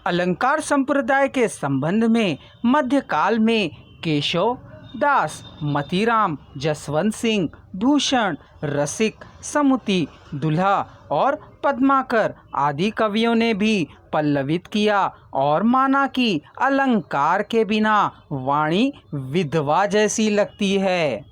अलंकार संप्रदाय के संबंध में मध्यकाल में केशव दास, मतीराम, जसवंत सिंह, भूषण, रसिक, समुति, दुल्हा और पद्माकर आदि कवियों ने भी पल्लवित किया और माना कि अलंकार के बिना वाणी विधवा जैसी लगती है।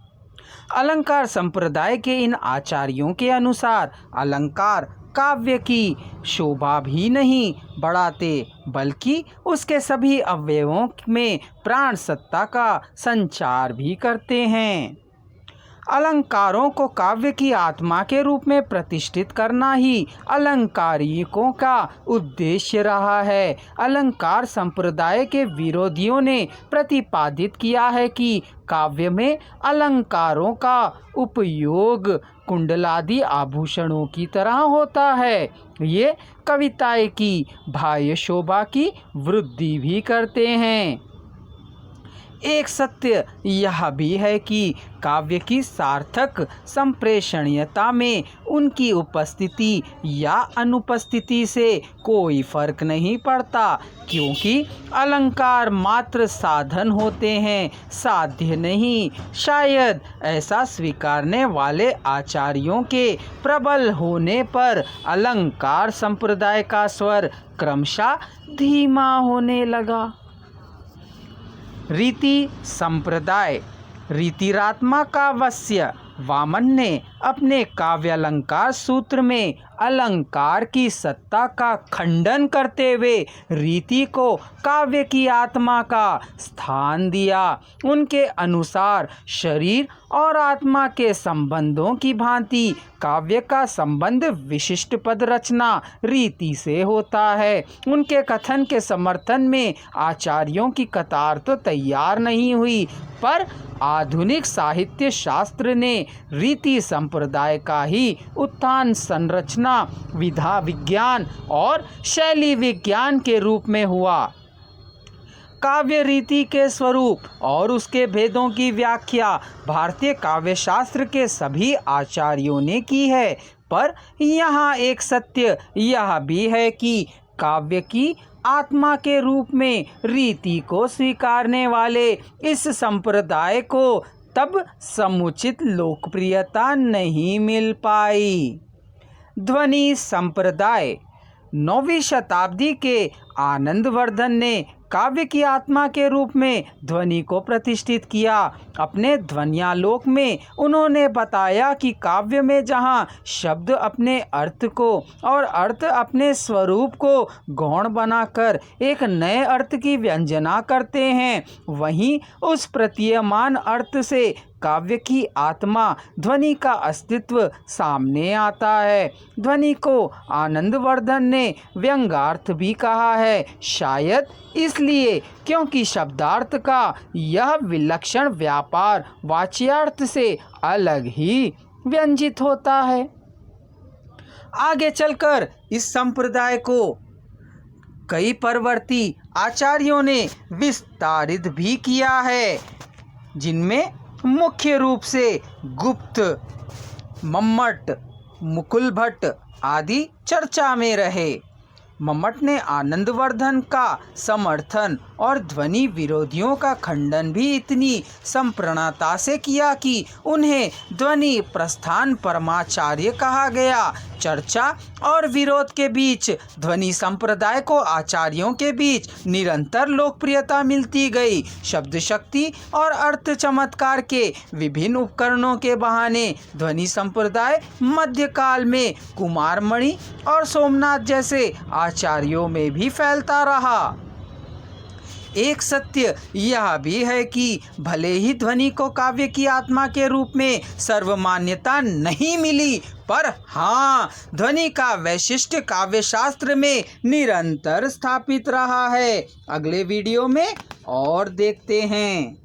अलंकार संप्रदाय के इन आचार्यों के अनुसार अलंकार काव्य की शोभा भी नहीं बढ़ाते बल्कि उसके सभी अवयवों में प्राण सत्ता का संचार भी करते हैं। अलंकारों को काव्य की आत्मा के रूप में प्रतिष्ठित करना ही अलंकारिकों का उद्देश्य रहा है। अलंकार संप्रदाय के विरोधियों ने प्रतिपादित किया है कि काव्य में अलंकारों का उपयोग कुंडलादि आभूषणों की तरह होता है। ये कविताएं की बाह्य शोभा की वृद्धि भी करते हैं। एक सत्य यह भी है कि काव्य की सार्थक संप्रेषणीयता में उनकी उपस्थिति या अनुपस्थिति से कोई फर्क नहीं पड़ता, क्योंकि अलंकार मात्र साधन होते हैं, साध्य नहीं। शायद ऐसा स्वीकारने वाले आचार्यों के प्रबल होने पर अलंकार संप्रदाय का स्वर क्रमशः धीमा होने लगा। रीति संप्रदाय। रीतिरात्मा का वश्य वामन ने अपने काव्यालंकार सूत्र में अलंकार की सत्ता का खंडन करते हुए रीति को काव्य की आत्मा का स्थान दिया। उनके अनुसार शरीर और आत्मा के संबंधों की भांति काव्य का संबंध विशिष्ट पद रचना रीति से होता है। उनके कथन के समर्थन में आचार्यों की कतार तो तैयार नहीं हुई, पर आधुनिक साहित्य शास्त्र ने रीति संप्रदाय का ही उत्थान संरचना, विधा विज्ञान और शैली विज्ञान के रूप में हुआ। काव्य रीति के स्वरूप और उसके भेदों की व्याख्या भारतीय काव्य शास्त्र के सभी आचार्यों ने की है, पर यहाँ एक सत्य यह भी है कि काव्य की आत्मा के रूप में रीति को स्वीकारने वाले इस संप्रदाय को तब समुचित लोकप्रियता नहीं मिल पाई। ध्वनि संप्रदाय। 9वीं शताब्दी के आनंदवर्धन ने काव्य की आत्मा के रूप में ध्वनि को प्रतिष्ठित किया। अपने ध्वन्यालोक में उन्होंने बताया कि काव्य में जहाँ शब्द अपने अर्थ को और अर्थ अपने स्वरूप को गौण बनाकर एक नए अर्थ की व्यंजना करते हैं, वहीं उस प्रतीयमान अर्थ से काव्य की आत्मा ध्वनि का अस्तित्व सामने आता है। ध्वनि को आनंदवर्धन ने व्यंग्यार्थ भी कहा है, शायद इसलिए क्योंकि शब्दार्थ का यह विलक्षण व्यापार वाच्यार्थ से अलग ही व्यंजित होता है। आगे चलकर इस संप्रदाय को कई परवर्ती आचार्यों ने विस्तारित भी किया है, जिनमें मुख्य रूप से गुप्त, मम्मट, मुकुल भट्ट आदि चर्चा में रहे। मम्मट ने आनंदवर्धन का समर्थन और ध्वनि विरोधियों का खंडन भी इतनी संप्रभुता से किया कि उन्हें ध्वनि प्रस्थान परमाचार्य कहा गया। चर्चा और विरोध के बीच ध्वनि संप्रदाय को आचार्यों के बीच निरंतर लोकप्रियता मिलती गई। शब्द शक्ति और अर्थ चमत्कार के विभिन्न उपकरणों के बहाने ध्वनि संप्रदाय मध्यकाल में कुमारमणि और सोमनाथ जैसे आचार्यों में भी फैलता रहा। एक सत्य यह भी है कि भले ही ध्वनि को काव्य की आत्मा के रूप में सर्वमान्यता नहीं मिली, पर हाँ, ध्वनि का वैशिष्ट्य काव्य शास्त्र में निरंतर स्थापित रहा है। अगले वीडियो में और देखते हैं।